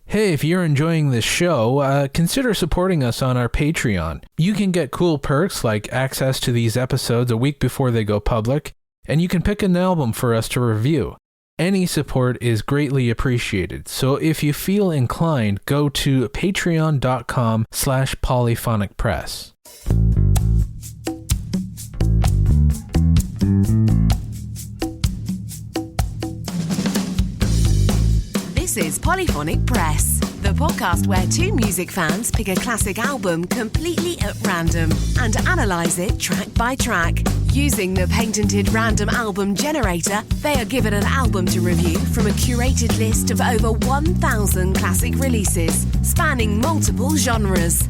Hey, if you're enjoying this show, consider supporting us on our Patreon. You can get cool perks like access to these episodes a week before they go public, and you can pick an album for us to review. Any support is greatly appreciated, so if you feel inclined, go to patreon.com/polyphonicpress. This is Polyphonic Press, the podcast where two music fans pick a classic album completely at random and analyse it track by track. Using the patented random album generator, they are given an album to review from a curated list of over 1,000 classic releases, spanning multiple genres.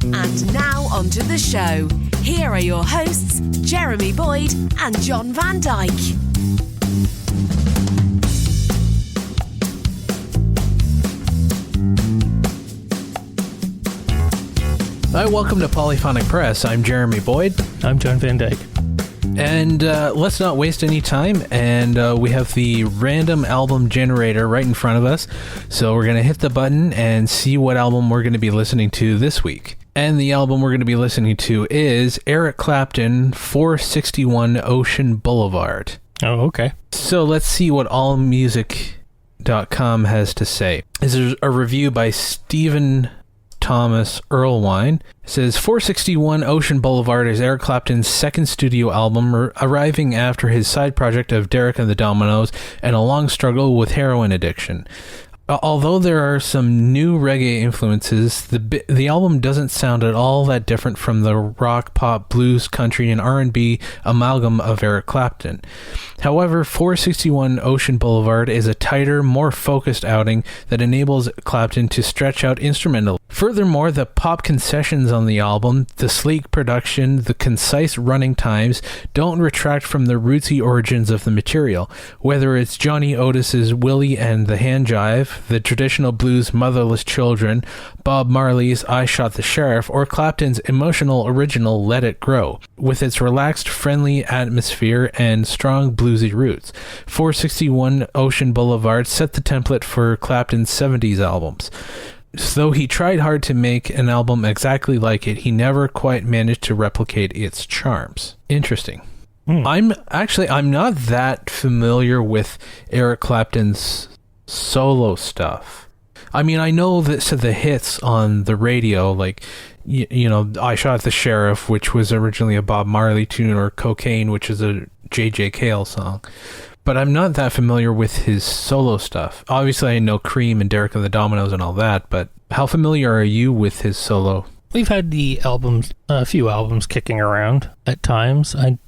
And now onto the show. Here are your hosts, Jeremy Boyd and John Van Dyke. Hi, welcome to Polyphonic Press. I'm Jeremy Boyd. I'm John Van Dyke. And let's not waste any time. And we have the random album generator right in front of us. So we're going to hit the button and see what album we're going to be listening to this week. And the album we're going to be listening to is Eric Clapton, 461 Ocean Boulevard. Oh, okay. So let's see what Allmusic.com has to say. This is a review by Thomas Erlewine. It says 461 Ocean Boulevard is Eric Clapton's second studio album, arriving after his side project of Derek and the Dominos and a long struggle with heroin addiction. Although there are some new reggae influences, the album doesn't sound at all that different from the rock, pop, blues, country, and R&B amalgam of Eric Clapton. However, 461 Ocean Boulevard is a tighter, more focused outing that enables Clapton to stretch out instrumentally. Furthermore, the pop concessions on the album, the sleek production, the concise running times don't retract from the rootsy origins of the material, whether it's Johnny Otis's Willie and the Hand Jive, the traditional blues Motherless Children, Bob Marley's I Shot the Sheriff, or Clapton's emotional original Let It Grow, with its relaxed, friendly atmosphere and strong bluesy roots. 461 Ocean Boulevard set the template for Clapton's 70s albums. Though he tried hard to make an album exactly like it, he never quite managed to replicate its charms. Interesting. I'm not that familiar with Eric Clapton's solo stuff. I mean, I know that the hits on the radio, like, you know, I Shot the Sheriff, which was originally a Bob Marley tune, or Cocaine, which is a J.J. Cale song. But I'm not that familiar with his solo stuff. Obviously, I know Cream and Derek and the Dominos and all that, but how familiar are you with his solo? We've had a few albums kicking around at times. I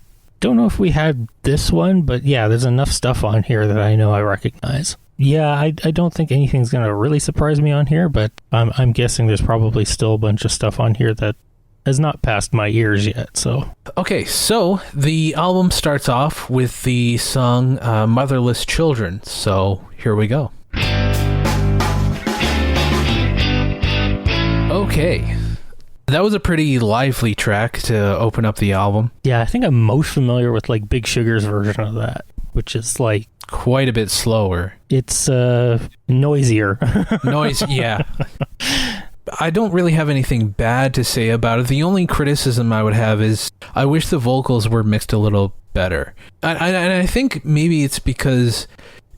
don't know if we had this one, but yeah, there's enough stuff on here that I know I recognize. Yeah, I don't think anything's going to really surprise me on here, but I'm guessing there's probably still a bunch of stuff on here that has not passed my ears yet, so. Okay, so the album starts off with the song Motherless Children, so here we go. Okay, that was a pretty lively track to open up the album. Yeah, I think I'm most familiar with like Big Sugar's version of that, which is like quite a bit slower. It's noisier. Yeah. I don't really have anything bad to say about it. The only criticism I would have is I wish the vocals were mixed a little better. And I think maybe it's because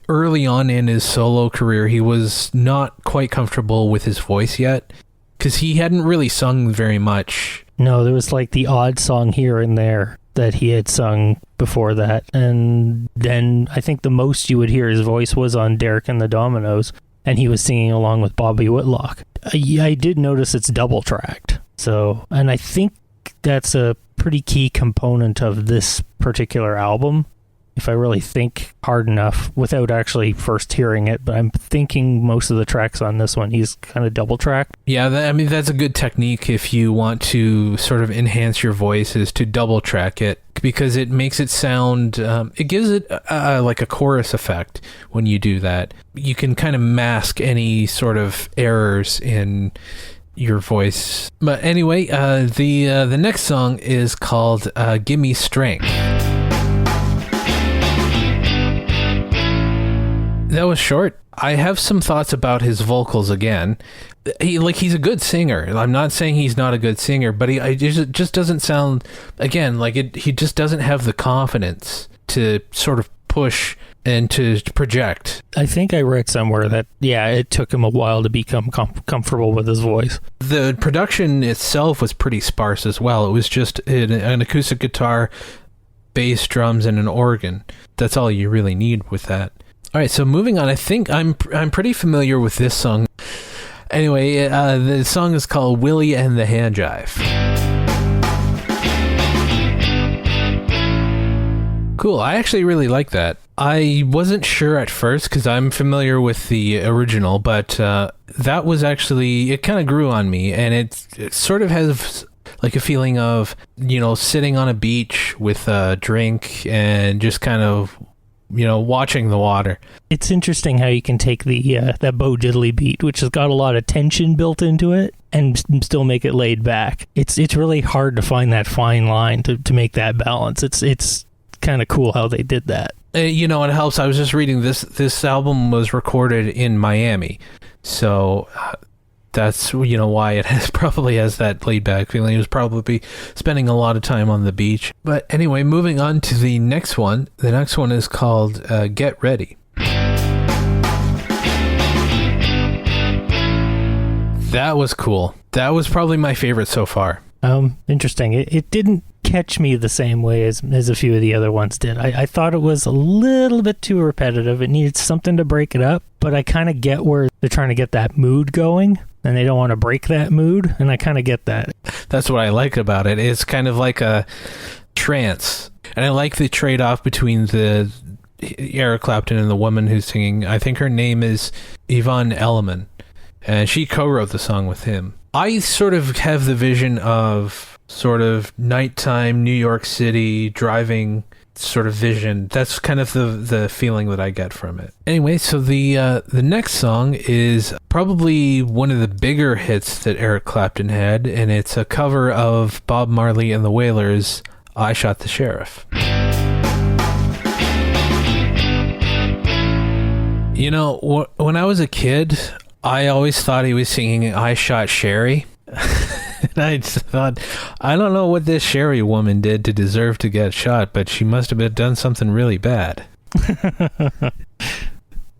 early on in his solo career, he was not quite comfortable with his voice yet, because he hadn't really sung very much. No, there was like the odd song here and there that he had sung before that. And then I think the most you would hear his voice was on Derek and the Dominos, and he was singing along with Bobby Whitlock. I did notice it's double tracked. So, and I think that's a pretty key component of this particular album. If I really think hard enough without actually first hearing it, but I'm thinking most of the tracks on this one, he's kind of double tracked. Yeah, that's a good technique if you want to sort of enhance your voice, is to double track it, because it makes it sound, it gives it like a chorus effect when you do that. You can kind of mask any sort of errors in your voice. But anyway, the next song is called Gimme Strength. That was short. I have some thoughts about his vocals again. He's a good singer. I'm not saying he's not a good singer, but he just doesn't sound, again, he just doesn't have the confidence to sort of push and to project. I think I read somewhere that, it took him a while to become comfortable with his voice. The production itself was pretty sparse as well. It was just an acoustic guitar, bass, drums, and an organ. That's all you really need with that. All right, so moving on, I think I'm pretty familiar with this song. Anyway, the song is called Willie and the Hand Jive. Cool, I actually really like that. I wasn't sure at first because I'm familiar with the original, but that was actually, it kind of grew on me, and it sort of has like a feeling of, sitting on a beach with a drink and just kind of, watching the water. It's interesting how you can take the that Bo Diddley beat, which has got a lot of tension built into it, and still make it laid back. It's really hard to find that fine line to make that balance. It's kind of cool how they did that. It helps. I was just reading this album was recorded in Miami, so that's why it probably has that laid back feeling. It was probably spending a lot of time on the beach. But anyway, moving on to the next one. The next one is called Get Ready. That was cool. That was probably my favorite so far. Interesting. It didn't catch me the same way as a few of the other ones did. I thought it was a little bit too repetitive. It needed something to break it up, but I kind of get where they're trying to get that mood going, and they don't want to break that mood, and I kind of get that. That's what I like about it. It's kind of like a trance, and I like the trade-off between the Eric Clapton and the woman who's singing. I think her name is Yvonne Elliman, and she co-wrote the song with him. I sort of have the vision of sort of nighttime New York City driving sort of vision. That's kind of the feeling that I get from it. Anyway, so the next song is probably one of the bigger hits that Eric Clapton had, and it's a cover of Bob Marley and the Wailers' I Shot the Sheriff. When I was a kid, I always thought he was singing I Shot Sherry. And I just thought, I don't know what this Sherry woman did to deserve to get shot, but she must have done something really bad.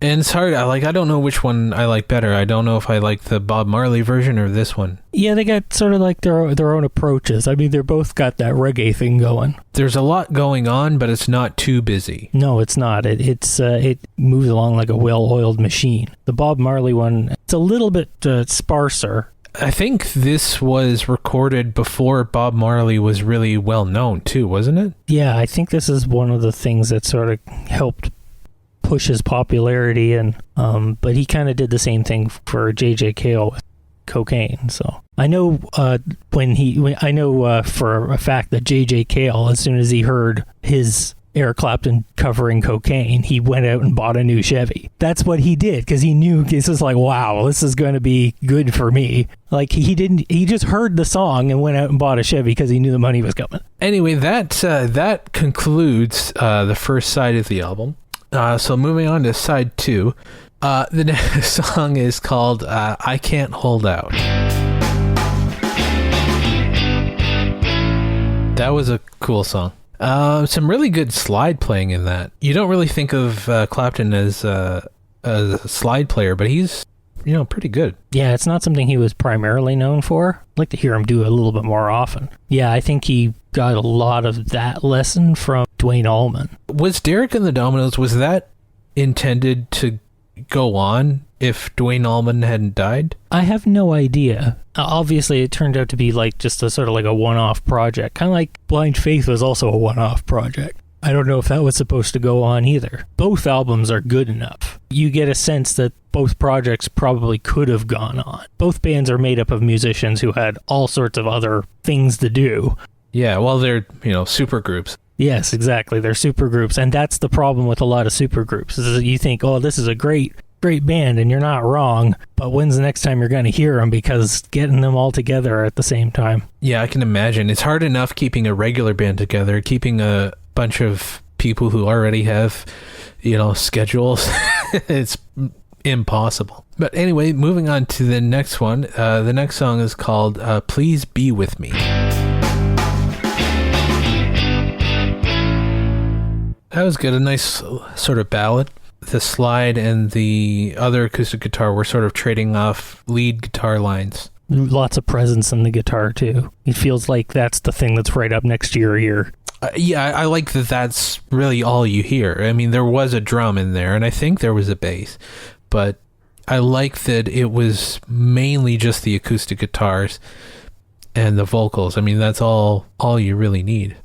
And it's hard. I don't know which one I like better. I don't know if I like the Bob Marley version or this one. Yeah, they got sort of like their own approaches. I mean, they're both got that reggae thing going. There's a lot going on, but it's not too busy. No, it's not. It moves along like a well-oiled machine. The Bob Marley one, it's a little bit sparser. I think this was recorded before Bob Marley was really well known too, wasn't it? Yeah, I think this is one of the things that sort of helped push his popularity, and but he kind of did the same thing for J.J. Cale with cocaine. So I know I know for a fact that J.J. Cale, as soon as he heard his Eric Clapton covering cocaine, he went out and bought a new Chevy. That's what he did, because he knew, this is like, wow, this is going to be good for me. Like, he just heard the song and went out and bought a Chevy because he knew the money was coming. Anyway, that concludes the first side of the album. So moving on to side 2, the next song is called I Can't Hold Out. That was a cool song. Some really good slide playing in that. You don't really think of Clapton as a slide player, but he's, pretty good. Yeah, it's not something he was primarily known for. I'd like to hear him do it a little bit more often. Yeah, I think he got a lot of that lesson from Duane Allman. Was Derek and the Dominos, was that intended to go on if Duane Allman hadn't died? I have no idea. Obviously, it turned out to be like just a sort of like a one-off project. Kind of like Blind Faith was also a one-off project. I don't know if that was supposed to go on either. Both albums are good enough. You get a sense that both projects probably could have gone on. Both bands are made up of musicians who had all sorts of other things to do. Yeah, well, they're, super groups. Yes, exactly. They're super groups. And that's the problem with a lot of super groups, is that you think, oh, this is a great band, and you're not wrong, but when's the next time you're going to hear them, because getting them all together at the same time. Yeah, I can imagine. It's hard enough keeping a regular band together, keeping a bunch of people who already have, schedules. It's impossible. But anyway, moving on to the next one. The next song is called Please Be With Me. That was good. A nice sort of ballad. The slide and the other acoustic guitar were sort of trading off lead guitar lines. Lots of presence in the guitar, too. It feels like that's the thing that's right up next to your ear. Yeah, I like that that's really all you hear. I mean, there was a drum in there, and I think there was a bass. But I like that it was mainly just the acoustic guitars and the vocals. I mean, that's all you really need.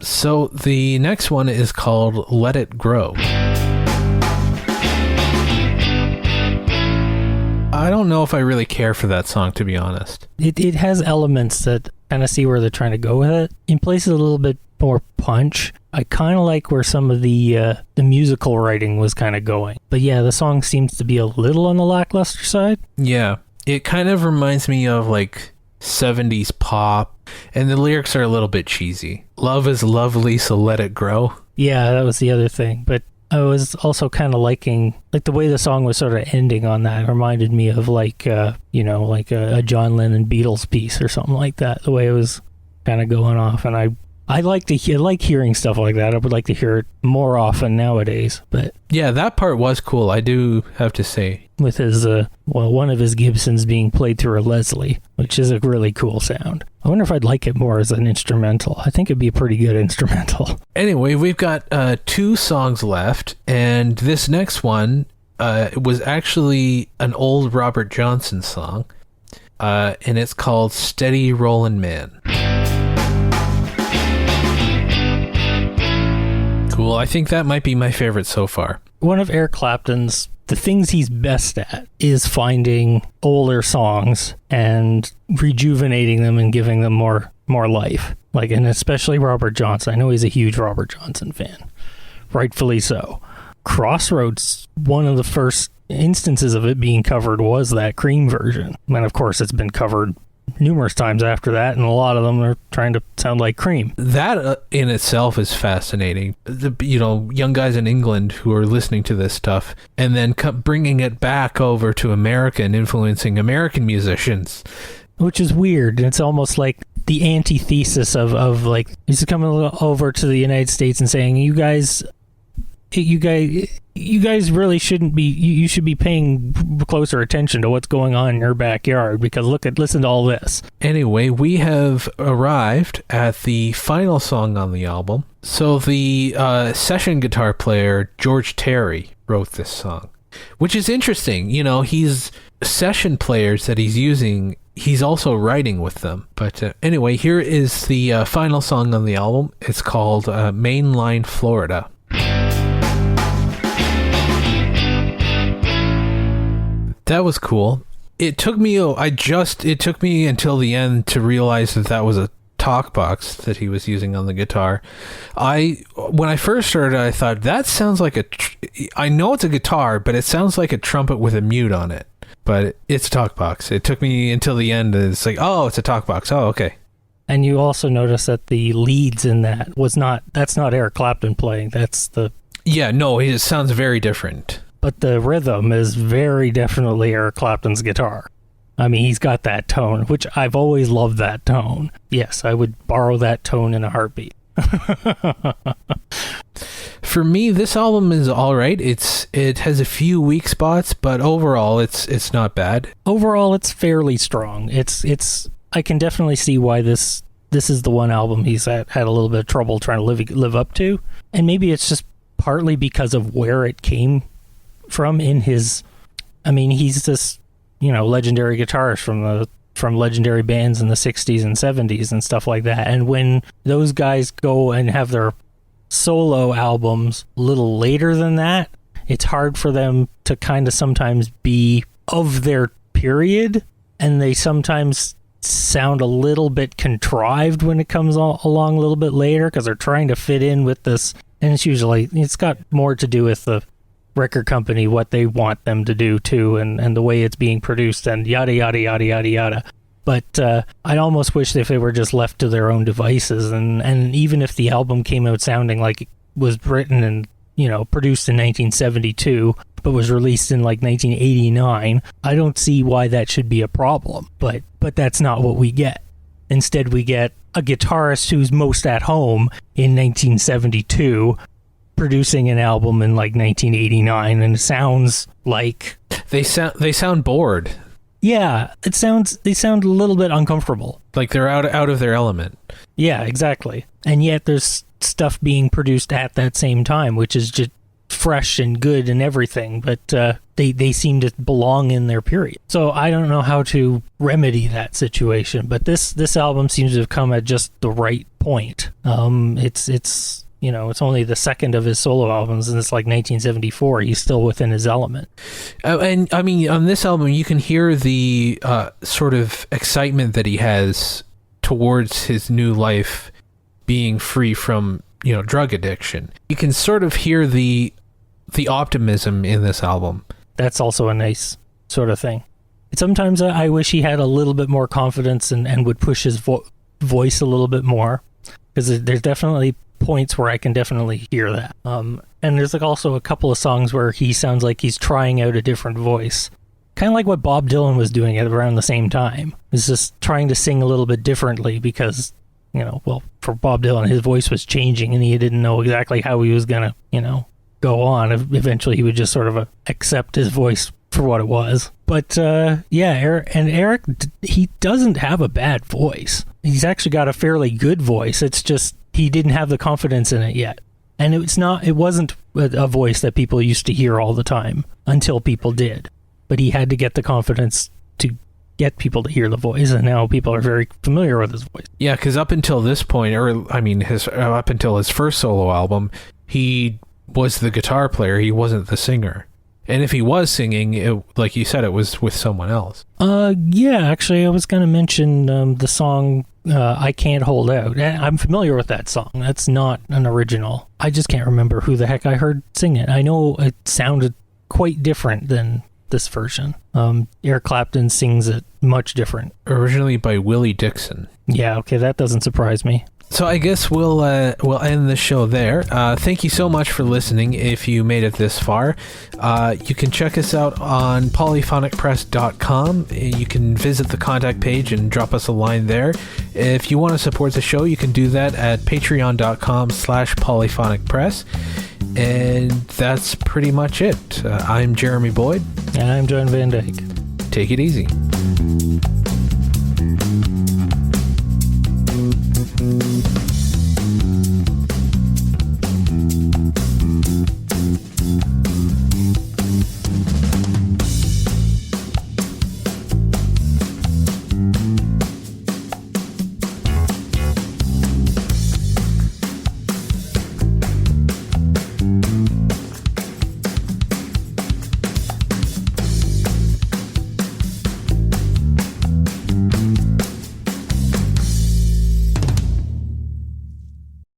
So the next one is called Let It Grow. I don't know if I really care for that song, to be honest. It has elements that kind of see where they're trying to go with it. In places a little bit more punch. I kind of like where some of the musical writing was kind of going. But yeah, the song seems to be a little on the lackluster side. Yeah, it kind of reminds me of like 70s pop, and the lyrics are a little bit cheesy. Love is lovely, so let it grow. Yeah, that was the other thing. But I was also kind of liking, like, the way the song was sort of ending on that. It reminded me of like, like a John Lennon Beatles piece or something like that. The way it was kind of going off, and I like hearing stuff like that. I would like to hear it more often nowadays. But yeah, that part was cool, I do have to say. With his, one of his Gibsons being played through a Leslie, which is a really cool sound. I wonder if I'd like it more as an instrumental. I think it'd be a pretty good instrumental. Anyway, we've got 2 songs left, and this next one was actually an old Robert Johnson song, and it's called Steady Rollin' Man. Cool. I think that might be my favorite so far. One of Eric Clapton's, the things he's best at is finding older songs and rejuvenating them and giving them more life. Like, and especially Robert Johnson. I know he's a huge Robert Johnson fan. Rightfully so. Crossroads, one of the first instances of it being covered was that Cream version. And of course it's been covered numerous times after that, and a lot of them are trying to sound like Cream. That in itself is fascinating. Young guys in England who are listening to this stuff and then bringing it back over to America and influencing American musicians. Which is weird. It's almost like the antithesis of like, he's coming over to the United States and saying, you guys really shouldn't be, you should be paying closer attention to what's going on in your backyard, because listen to all this. Anyway, we have arrived at the final song on the album. So the session guitar player, George Terry, wrote this song, which is interesting. He's session players that he's using, he's also writing with them. But anyway, here is the final song on the album. It's called Mainline Florida. That was cool. It took me until the end to realize that was a talk box that he was using on the guitar. When I first started, I thought that sounds like I know it's a guitar, but it sounds like a trumpet with a mute on it. But it's a talk box. It took me until the end, and it's like, oh, it's a talk box. Oh, okay. And you also notice that the leads in that's not Eric Clapton playing. Yeah, no, it sounds very different. But the rhythm is very definitely Eric Clapton's guitar. I mean, he's got that tone, which I've always loved that tone. Yes, I would borrow that tone in a heartbeat. For me, this album is all right. It has a few weak spots, but overall, it's not bad. Overall, it's fairly strong. I can definitely see why this is the one album he's had a little bit of trouble trying to live up to, and maybe it's just partly because of where it came from in his. I mean, he's this legendary guitarist from legendary bands in the 60s and 70s and stuff like that. And when those guys go and have their solo albums a little later than that, it's hard for them to kind of sometimes be of their period, and they sometimes sound a little bit contrived when it comes along a little bit later, because they're trying to fit in with this, and it's got more to do with the record company, what they want them to do too, and the way it's being produced, and yada yada yada yada yada. But I'd almost wish if they were just left to their own devices, and even if the album came out sounding like it was written and produced in 1972, but was released in like 1989, I don't see why that should be a problem. But that's not what we get. Instead, we get a guitarist who's most at home in 1972 producing an album in like 1989, and it sounds like they sound bored. Yeah, they sound a little bit uncomfortable. Like they're out of their element. Yeah, exactly. And yet there's stuff being produced at that same time, which is just fresh and good and everything, but they seem to belong in their period. So I don't know how to remedy that situation, but this album seems to have come at just the right point. It's it's only the second of his solo albums, and it's like 1974. He's still within his element. And I mean, on this album, you can hear the sort of excitement that he has towards his new life being free from, drug addiction. You can sort of hear the optimism in this album. That's also a nice sort of thing. Sometimes I wish he had a little bit more confidence and would push his voice a little bit more, because there's definitely points where I can definitely hear that. And there's like also a couple of songs where he sounds like he's trying out a different voice. Kind of like what Bob Dylan was doing at around the same time. He's just trying to sing a little bit differently because, for Bob Dylan, his voice was changing and he didn't know exactly how he was going to, go on. Eventually he would just sort of accept his voice for what it was. But Eric, he doesn't have a bad voice. He's actually got a fairly good voice. It's just he didn't have the confidence in it yet. And it wasn't a voice that people used to hear all the time until people did. But he had to get the confidence to get people to hear the voice, and now people are very familiar with his voice. Yeah, because up until this point, up until his first solo album, he was the guitar player, he wasn't the singer. And if he was singing, like you said, it was with someone else. Actually, I was going to mention the song I Can't Hold Out. I'm familiar with that song. That's not an original. I just can't remember who the heck I heard sing it. I know it sounded quite different than this version. Eric Clapton sings it much different. Originally by Willie Dixon. Yeah, okay, that doesn't surprise me. So I guess we'll end the show there. Thank you so much for listening if you made it this far. You can check us out on polyphonicpress.com. You can visit the contact page and drop us a line there. If you want to support the show, you can do that at patreon.com/polyphonicpress. And that's pretty much it. I'm Jeremy Boyd. And I'm John Van Dyke. Take it easy. Thank you.